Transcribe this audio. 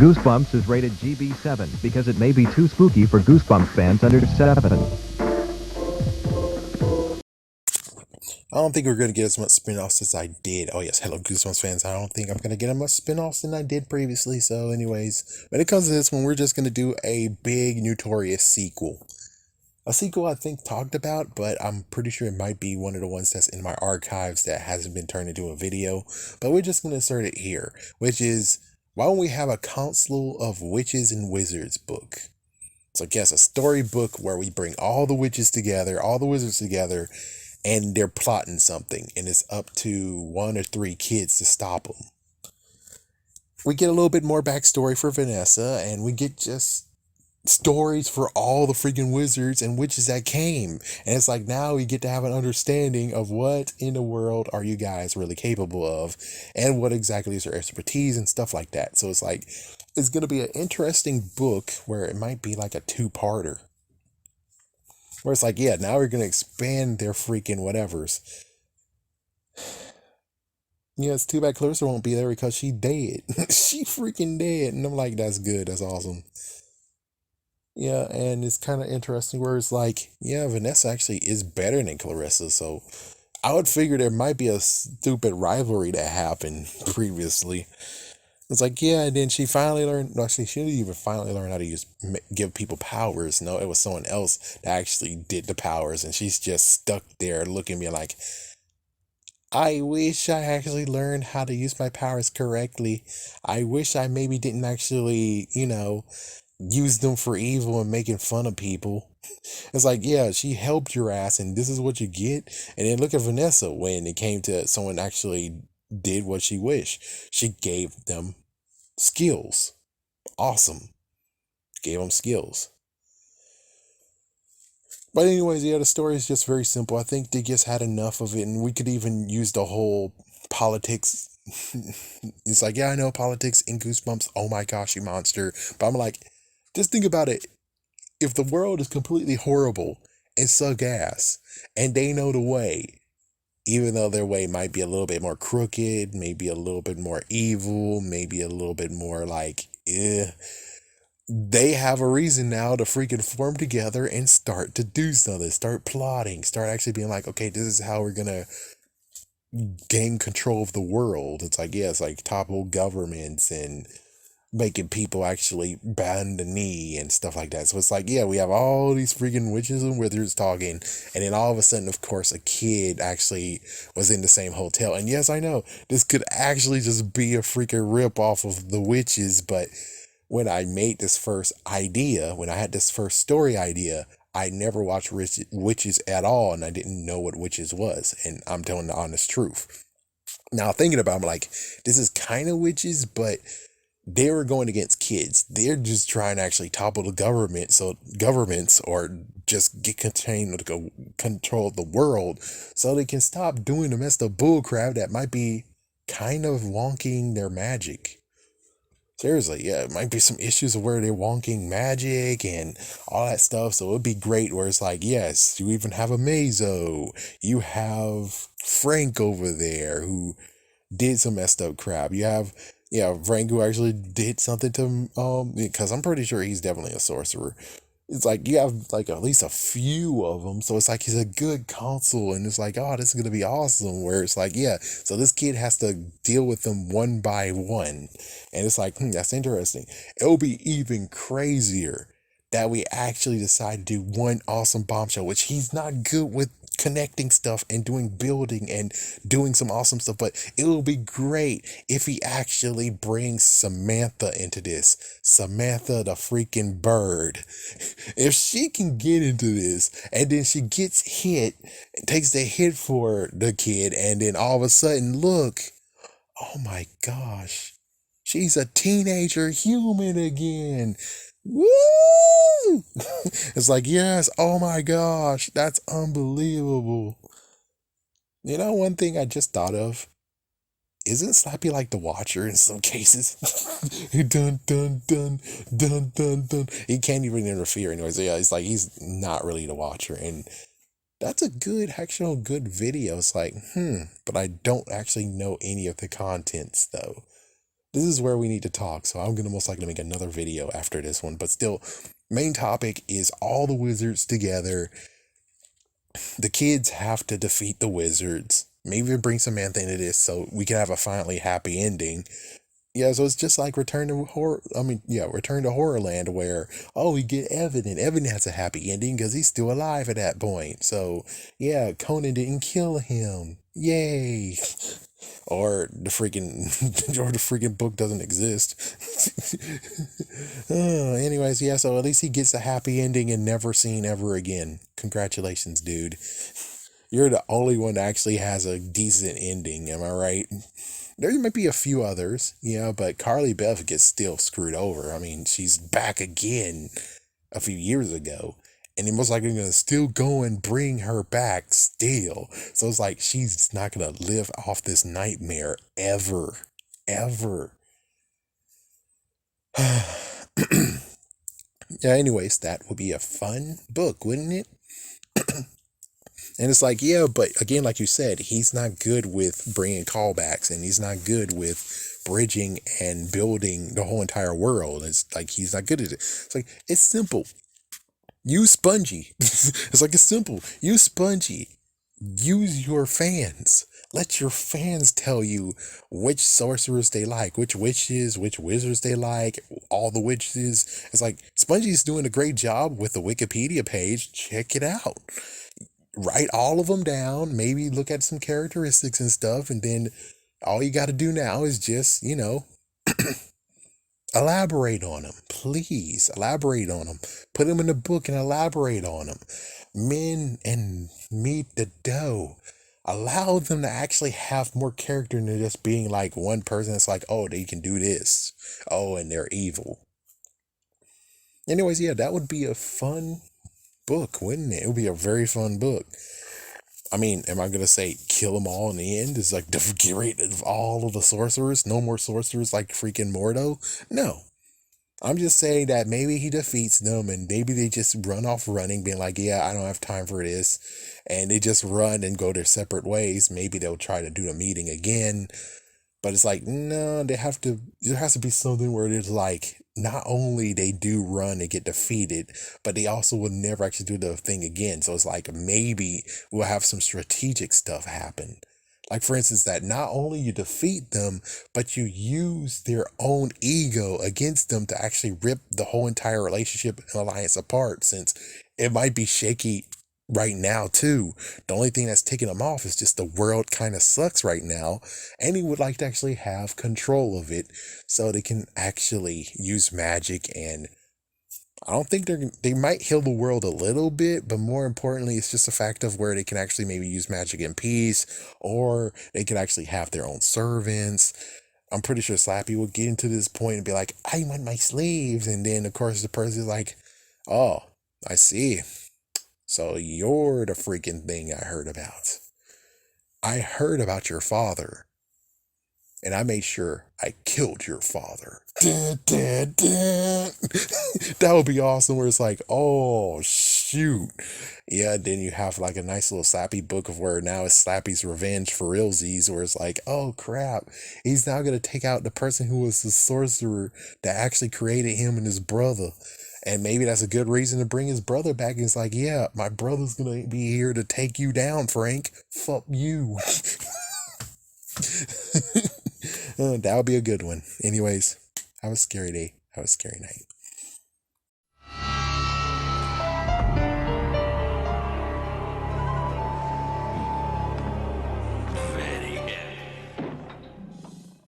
Goosebumps is rated GB7 because it may be too spooky for Goosebumps fans under 7. I don't think we're going to get as much spin-offs as I did. Oh yes, hello Goosebumps fans. I don't think I'm going to get as much spin-offs than I did previously. So anyways, when it comes to this one, we're just going to do a big notorious sequel. A sequel I think talked about, but I'm pretty sure it might be one of the ones that's in my archives that hasn't been turned into a video. But we're just going to insert it here, which is, why don't we have a Council of Witches and Wizards book? So yes, a storybook where we bring all the witches together, all the wizards together, and they're plotting something, and it's up to 1 or 3 kids to stop them. We get a little bit more backstory for Vanessa, and we get just stories for all the freaking wizards and witches that came. And it's like, now we get to have an understanding of what in the world are you guys really capable of, and what exactly is your expertise and stuff like that. So it's like, it's going to be an interesting book where it might be like a 2-parter. Where it's like, yeah, now we're going to expand their freaking whatevers. Yeah, it's too bad Clarissa won't be there because she dead. She freaking dead. And I'm like, that's good. That's awesome. Yeah, and it's kind of interesting where it's like, yeah, Vanessa actually is better than Clarissa. So I would figure there might be a stupid rivalry that happened previously. It's like, yeah, and then she finally learned. No, actually, she didn't even finally learn how to give people powers. No, it was someone else that actually did the powers, and she's just stuck there looking at me like, I wish I actually learned how to use my powers correctly. I wish I maybe didn't actually, use them for evil and making fun of people. It's like, yeah, she helped your ass, and this is what you get. And then look at Vanessa when it came to someone actually did what she wished. She gave them skills. Awesome. Gave them skills. But anyways, yeah, the story is just very simple. I think they just had enough of it, and we could even use the whole politics. It's like, yeah, I know politics in Goosebumps. Oh my gosh, you monster. But I'm like, just think about it. If the world is completely horrible and suck ass, and they know the way, even though their way might be a little bit more crooked, maybe a little bit more evil, maybe a little bit more like, they have a reason now to freaking form together and start to do something, start plotting, start actually being like, okay, this is how we're gonna gain control of the world. It's like, yeah, it's like topple governments and making people actually bend the knee and stuff like that. So it's like, yeah, we have all these freaking witches and wizards talking, and then all of a sudden, of course, a kid actually was in the same hotel. And yes, I know this could actually just be a freaking rip off of the witches, but when I made this first idea, when I had this first story idea, I never watched witches at all, and I didn't know what witches was. And I'm telling the honest truth. Now thinking about it, I'm like, this is kind of witches, but they were going against kids. They're just trying to actually topple the government, so governments, or just get contained to control the world, so they can stop doing the messed up bullcrap that might be kind of wonking their magic. Seriously, yeah, it might be some issues of where they're wonking magic and all that stuff. So it'd be great where it's like, yes, you even have a Mazo. You have Frank over there who did some messed up crap. You have, yeah, Frank who actually did something to because I'm pretty sure he's definitely a sorcerer. It's like you have like at least a few of them, so it's like he's a good counsel, and it's like, oh, this is gonna be awesome. Where it's like, yeah, so this kid has to deal with them one by one, and it's like, that's interesting. It'll be even crazier that we actually decide to do one awesome bombshell, which he's not good with connecting stuff and doing building and doing some awesome stuff, but it will be great if he actually brings Samantha into this. Samantha the freaking bird. If she can get into this and then she gets hit, takes the hit for the kid, and then all of a sudden, look, oh my gosh, she's a teenager human again. Woo! It's like, yes, oh my gosh, that's unbelievable. You know, one thing I just thought of, isn't Slappy like the Watcher in some cases? Dun dun dun dun dun dun. He can't even interfere anyways. Yeah, it's like he's not really the Watcher, and that's a good, actual good video. It's like, but I don't actually know any of the contents though. this is where we need to talk. So I'm gonna most likely make another video after this one. But still, main topic is all the wizards together. The kids have to defeat the wizards. Maybe even bring Samantha into this so we can have a finally happy ending. Yeah, so it's just like Return to Horror. I mean, yeah, Return to Horrorland, where we get Evan, and Evan has a happy ending because he's still alive at that point. So yeah, Conan didn't kill him. Yay! Or the freaking, or the freaking book doesn't exist. Anyways, yeah. So at least he gets a happy ending and never seen ever again. Congratulations, dude. You're the only one that actually has a decent ending. Am I right? There might be a few others, but Carly Beth gets still screwed over. I mean, she's back again a few years ago, and they're most likely going to still go and bring her back still. So it's like she's not going to live off this nightmare ever, ever. Yeah, anyways, that would be a fun book, wouldn't it? And it's like, yeah, but again, like you said, he's not good with bringing callbacks, and he's not good with bridging and building the whole entire world. It's like he's not good at it. It's like, it's simple. Use Spongy. It's simple. Use Spongy. Use your fans. Let your fans tell you which sorcerers they like, which witches, which wizards they like, all the witches. It's like Spongy's doing a great job with the Wikipedia page. Check it out. Write all of them down, maybe look at some characteristics and stuff, and then all you got to do now is just, elaborate on them. Please elaborate on them. Put them in the book and elaborate on them. Men and meet the dough. Allow them to actually have more character than just being like one person that's like, oh, they can do this. Oh, and they're evil. Anyways, yeah, that would be a fun book, wouldn't it? It would be a very fun book. I mean, am I going to say kill them all in the end? Is like get rid of all of the sorcerers? No more sorcerers like freaking Mordo? No. I'm just saying that maybe he defeats them and maybe they just run off running, being like, yeah, I don't have time for this. And they just run and go their separate ways. Maybe they'll try to do a meeting again. But it's like, no, there has to be something where it's like, not only they do run and get defeated, but they also will never actually do the thing again. So it's like, maybe we'll have some strategic stuff happen. Like, for instance, that not only you defeat them, but you use their own ego against them to actually rip the whole entire relationship and alliance apart, since it might be shaky right now too. The only thing that's taking them off is just the world kind of sucks right now, and he would like to actually have control of it so they can actually use magic. And I don't think they might heal the world a little bit, but more importantly, it's just a fact of where they can actually maybe use magic in peace, or they can actually have their own servants. I'm pretty sure Slappy will get into this point and be like, I want my slaves. And then, of course, the person's like, oh, I see. So you're the freaking thing I heard about. I heard about your father, and I made sure I killed your father. Dun, dun, dun. That would be awesome, where it's like, oh, shoot. Yeah, then you have like a nice little Slappy book of where now it's Slappy's revenge for realsies, where it's like, oh, crap. He's now going to take out the person who was the sorcerer that actually created him and his brother. And maybe that's a good reason to bring his brother back. And it's like, yeah, my brother's going to be here to take you down, Frank. Fuck you. That would be a good one. Anyways, have a scary day. Have a scary night.